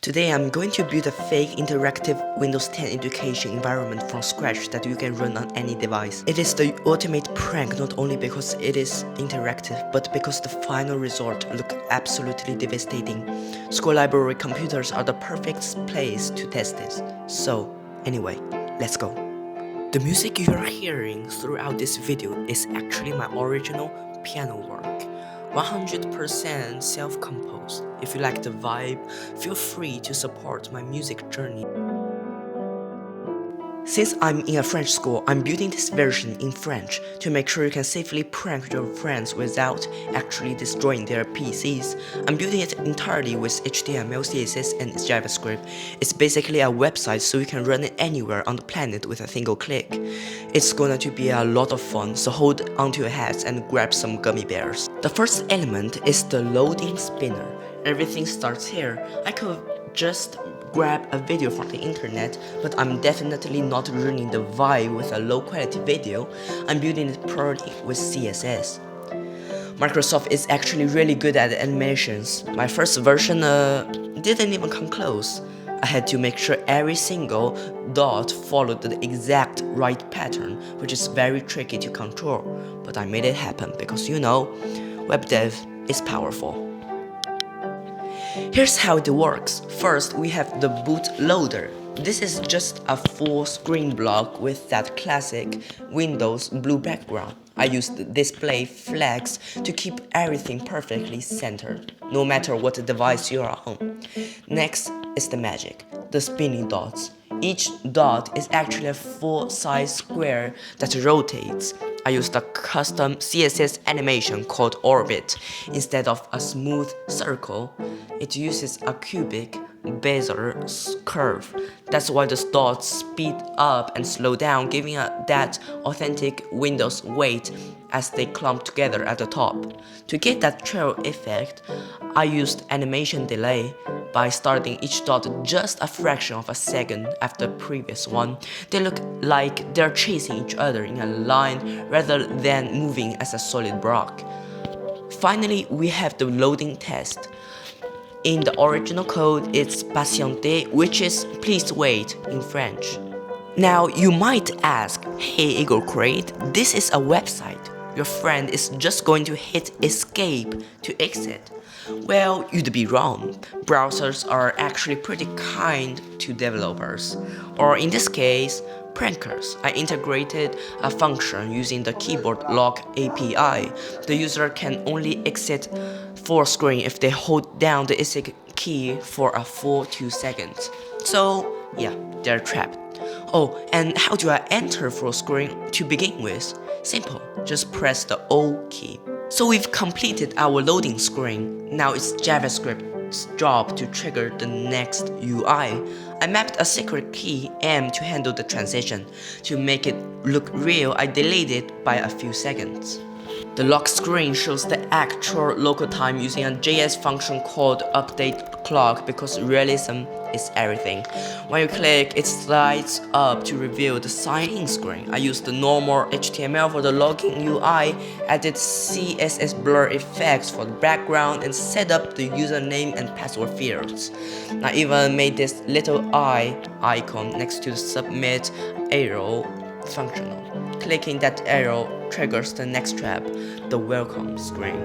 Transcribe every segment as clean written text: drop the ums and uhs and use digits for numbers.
Today I'm going to build a fake interactive Windows 10 education environment from scratch that you can run on any device. It is the ultimate prank not only because it is interactive, but because the final result looks absolutely devastating. School library computers are the perfect place to test this. So, anyway, let's go. The music you are hearing throughout this video is actually my original piano work. 100% self-composed. If you like the vibe, feel free to support my music journey. Since I'm in a French school, I'm building this version in French to make sure you can safely prank your friends without actually destroying their PCs. I'm building it entirely with HTML, CSS, and JavaScript. It's basically a website so you can run it anywhere on the planet with a single click. It's gonna to be a lot of fun, so hold onto your hats and grab some gummy bears. The first element is the loading spinner. Everything starts here. I could just grab a video from the internet, but I'm definitely not ruining the vibe with a low quality video. I'm building it purely with CSS. Microsoft is actually really good at animations. My first version didn't even come close. I had to make sure every single dot followed the exact right pattern, which is very tricky to control, but I made it happen because web dev is powerful. Here's how it works. First, we have the bootloader. This is just a full screen block with that classic Windows blue background. I used the display flags to keep everything perfectly centered, no matter what device you are on. Next is the magic, the spinning dots. Each dot is actually a full-size square that rotates. I used a custom CSS animation called Orbit. Instead of a smooth circle, it uses a cubic Bezier curve. That's why the dots speed up and slow down, giving that authentic Windows weight as they clump together at the top. To get that trail effect, I used animation delay. By starting each dot just a fraction of a second after the previous one, they look like they're chasing each other in a line rather than moving as a solid block. Finally, we have the loading test. In the original code, it's patientez, which is please wait in French. Now, you might ask, hey EagleCrate, this is a website. Your friend is just going to hit escape to exit. Well, you'd be wrong. Browsers are actually pretty kind to developers, or in this case, prankers. I integrated a function using the keyboard lock API. The user can only exit full screen if they hold down the exit key for a full 2 seconds. So, yeah, they're trapped. Oh, and how do I enter full screen to begin with? Simple, just press the O key. So we've completed our loading screen. Now it's JavaScript's job to trigger the next UI. I mapped a secret key M to handle the transition. To make it look real, I delayed it by a few seconds. The lock screen shows the actual local time using a JS function called updateClock because realism is everything. When you click, it slides up to reveal the sign-in screen. I used the normal HTML for the login UI, added CSS blur effects for the background, and set up the username and password fields. I even made this little eye icon next to the submit arrow functional. Clicking that arrow triggers the next trap, the welcome screen.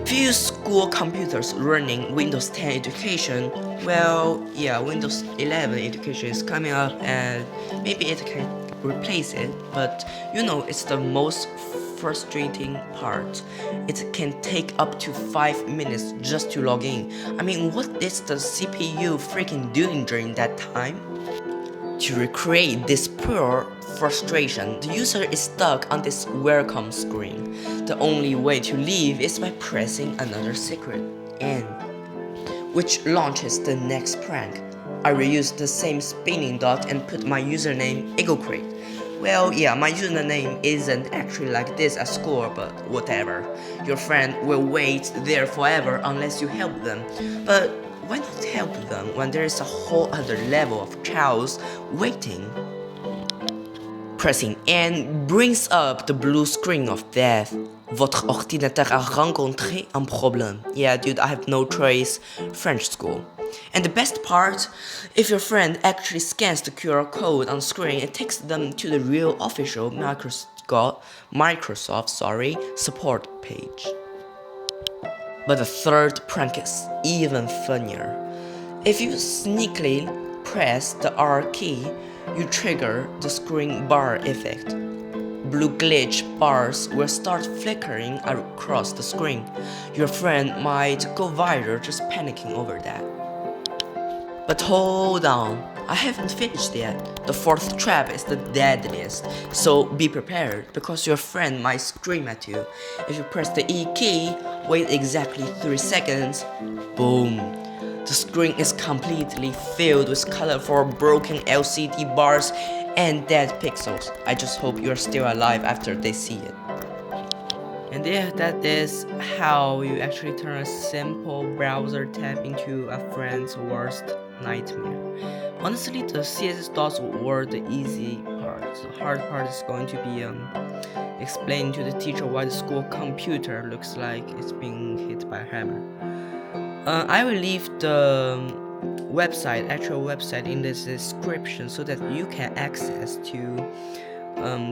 Few school computers running Windows 10 education. Well, yeah, Windows 11 education is coming up and maybe it can replace it, but it's the most frustrating part. It can take up to 5 minutes just to log in. I mean, what is the CPU freaking doing during that time? To recreate this pure frustration, the user is stuck on this welcome screen. The only way to leave is by pressing another secret N, which launches the next prank. I reused the same spinning dot and put my username EagleCrate. Well, yeah, my username isn't actually like this at school, but whatever. Your friend will wait there forever unless you help them. But why not help them when there is a whole other level of chaos waiting? Pressing N brings up the blue screen of death. Votre ordinateur a rencontré un problème. Yeah, dude, I have no choice. French school. And the best part, if your friend actually scans the QR code on screen, it takes them to the real official Microsoft support page. But the third prank is even funnier. If you sneakily press the R key, you trigger the screen bar effect. Blue glitch bars will start flickering across the screen. Your friend might go viral just panicking over that. But hold on, I haven't finished yet. The fourth trap is the deadliest, so be prepared because your friend might scream at you. If you press the E key, wait exactly 3 seconds, boom. The screen is completely filled with colorful broken LCD bars and dead pixels. I just hope you're still alive after they see it. And yeah, that is how you actually turn a simple browser tab into a friend's worst nightmare. Honestly, the CSS dots were the easy part. The hard part is going to be explaining to the teacher why the school computer looks like it's being hit by a hammer. I will leave the actual website in the description so that you can access to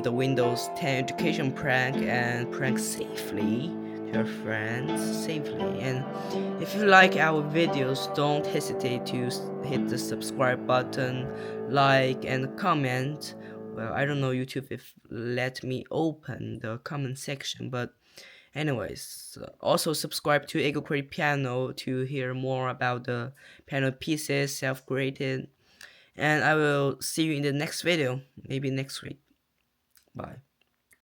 the Windows 10 education prank and prank safely to your friends safely. And if you like our videos, don't hesitate to hit the subscribe button, like and comment. Well, I don't know YouTube if let me open the comment section, but anyways, also subscribe to Ego Create Piano to hear more about the piano pieces self-created. And I will see you in the next video, maybe next week. Bye.